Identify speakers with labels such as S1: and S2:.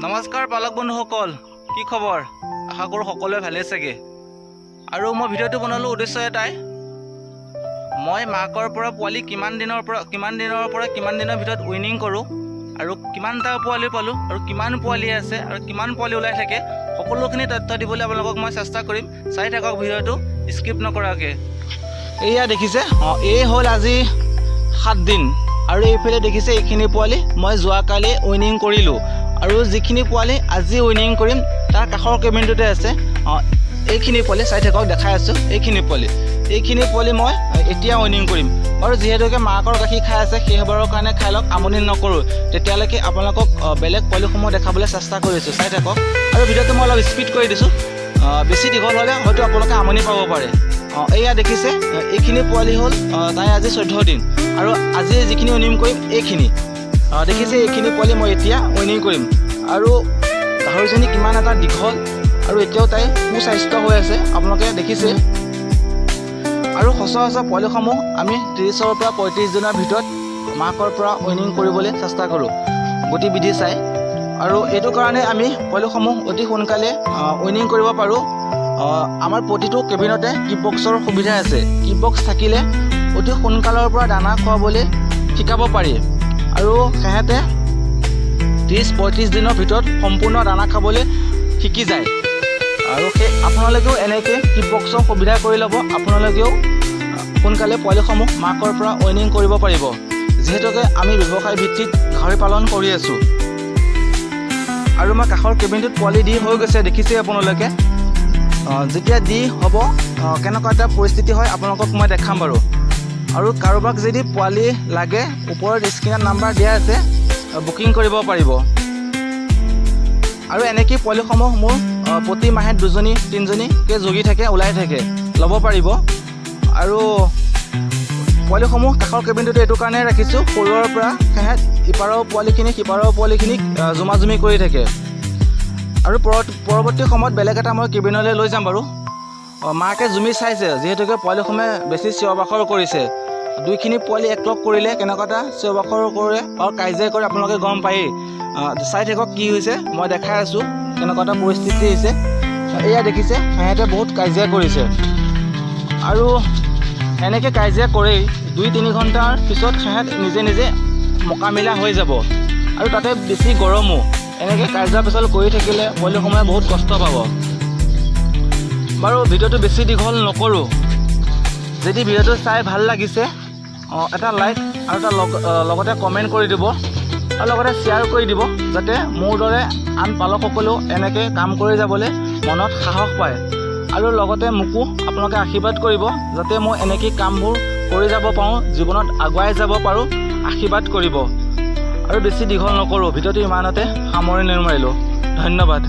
S1: নমস্কাৰ পালক বন্ধুসকল, কি খবৰ? আশা কৰোঁ সকলোৱে ভালেই চাগে। আৰু মই ভিডিঅ'টো বনালোঁ উদ্দেশ্য এটাই, মই মাকৰ পৰা পোৱালি কিমান দিনৰ ভিতৰত উইনিং কৰোঁ আৰু কিমানটা পোৱালি পালোঁ আৰু কিমান পোৱালি আছে আৰু কিমান পোৱালি ওলাই থাকে, সকলোখিনি তথ্য দিবলৈ আপোনালোকক মই চেষ্টা কৰিম। চাই থাকক ভিডিঅ'টো স্কিপ নকৰাকৈ। এয়া দেখিছে, এই হ'ল আজি 7 দিন আৰু এইফালে দেখিছে এইখিনি পোৱালি মই যোৱাকালি উইনিং কৰিলোঁ আৰু যিখিনি পোৱালি আজি উইনিং কৰিম তাৰ কাষৰ কেবিনটোতে আছে। এইখিনি পোৱালি চাই থাকক, দেখাই আছোঁ। এইখিনি পোৱালি মই এতিয়া উইনিং কৰিম আৰু যিহেতুকে মাকৰ গাখীৰ খাই আছে সেইবাৰৰ কাৰণে খাই লওক, আমনি নকৰোঁ। তেতিয়ালৈকে আপোনালোকক বেলেগ পোৱালিসমূহ দেখাবলৈ চেষ্টা কৰিছোঁ, চাই থাকক। আৰু ভিডিঅ'টো মই অলপ স্পীড কৰি দিছোঁ, বেছি দীঘল হ'লে হয়তো আপোনালোকে আমনি পাব পাৰে। এয়া দেখিছে, এইখিনি পোৱালি হ'ল তাই আজি 14 দিন আৰু আজি যিখিনি উইনিং কৰিম এইখিনি দেখিছে। এইখিনি পোৱালি মই এতিয়া উইনিং কৰিম আৰু গাহৰিজনী কিমান এটা দীঘল আৰু এতিয়াও তাই সুস্বাস্থ্য হৈ আছে, আপোনালোকে দেখিছে। আৰু সচৰাচৰ পোৱালিসমূহ আমি 30ৰ পৰা 35 দিনৰ ভিতৰত মাকৰ পৰা উইনিং কৰিবলৈ চেষ্টা কৰোঁ গতিবিধি চাই। আৰু এইটো কাৰণে আমি পোৱালিসমূহ অতি সোনকালে উইনিং কৰিব পাৰোঁ। আমাৰ প্ৰতিটো কেবিনতে কিপ বক্সৰ সুবিধা আছে। কিপ বক্স থাকিলে অতি সোনকালৰ পৰা দানা খুৱাবলৈ শিকাব পাৰি আৰু সিহঁতে 30-35 দিনৰ ভিতৰত সম্পূৰ্ণ দানা খাবলৈ শিকি যায়। আৰু আপোনালোকেও এনেকৈ কিপ বক্সৰ সুবিধা কৰি ল'ব, আপোনালোকেও সোনকালে পোৱালিসমূহ মাকৰ পৰা উইনিং কৰিব পাৰিব। যিহেতুকে আমি ব্যৱসায় ভিত্তিত গাহৰি পালন কৰি আছোঁ। আৰু মই কাষৰ কেবিনটোত পোৱালি দি হৈ গৈছে, দেখিছে আপোনালোকে। যেতিয়া দি হ'ব কেনেকুৱা এটা পৰিস্থিতি হয় আপোনালোকক মই দেখাম বাৰু। আৰু কাৰোবাক যদি পোৱালি লাগে ওপৰত স্ক্ৰীনত নাম্বাৰ দিয়া আছে, বুকিং কৰিব পাৰিব। আৰু এনেকৈ পোৱালিসমূহ মোৰ প্ৰতি মাহে 2-3জনীকৈ জগি থাকে, ওলাই থাকে, ল'ব পাৰিব। আৰু পোৱালিসমূহ কাষৰ কেবিনটোতে এইটো কাৰণে ৰাখিছোঁ, সৰুৰ পৰা সিহঁত ইপাৰৰ পোৱালিখিনি সিপাৰৰ পোৱালিখিনিক জুমা-জুমি কৰি থাকে। আৰু পৰৱৰ্তী সময়ত বেলেগ এটা মই কেবিনলৈ লৈ যাম বাৰু। মাকে জুমি চাইছে, যিহেতুকে পোৱালিসমূহে বেছি চিঞৰ বাখৰ কৰিছে। 2খিনি পোৱালি একলগ কৰিলে কেনেকুৱা এটা চিঞৰ বাখৰ কৰে আৰু কাজিয়া কৰে, আপোনালোকে গম পায়েই। চাই থাকক কি হৈছে, মই দেখাই আছোঁ কেনেকুৱা এটা পৰিস্থিতি হৈছে। এয়া দেখিছে, সিহঁতে বহুত কাজিয়া কৰিছে আৰু এনেকৈ কাজিয়া কৰেই 2-3 ঘণ্টাৰ পিছত সিহঁত নিজে নিজে মোকামিলা হৈ যাব। আৰু তাতে বেছি গৰমো, এনেকৈ কাজিয়া পেচাল কৰি থাকিলে পোৱালিসমূহে বহুত কষ্ট পাব। বাৰু ভিডিঅ'টো বেছি দীঘল নকৰোঁ। যদি ভিডিঅ'টো চাই ভাল লাগিছে এটা লাইক আৰু এটা লগতে কমেণ্ট কৰি দিব আৰু লগতে শ্বেয়াৰ কৰি দিব, যাতে মোৰ দৰে আন পালকসকলেও এনেকৈ কাম কৰি যাবলৈ মনত সাহস পায়। আৰু লগতে মোকো আপোনালোকে আশীৰ্বাদ কৰিব, যাতে মই এনেকৈ কামবোৰ কৰি যাব পাৰোঁ, জীৱনত আগুৱাই যাব পাৰোঁ, আশীৰ্বাদ কৰিব। আৰু বেছি দীঘল নকৰোঁ, ভিডিঅ'টো ইমানতে সামৰণি মাৰিলোঁ। ধন্যবাদ।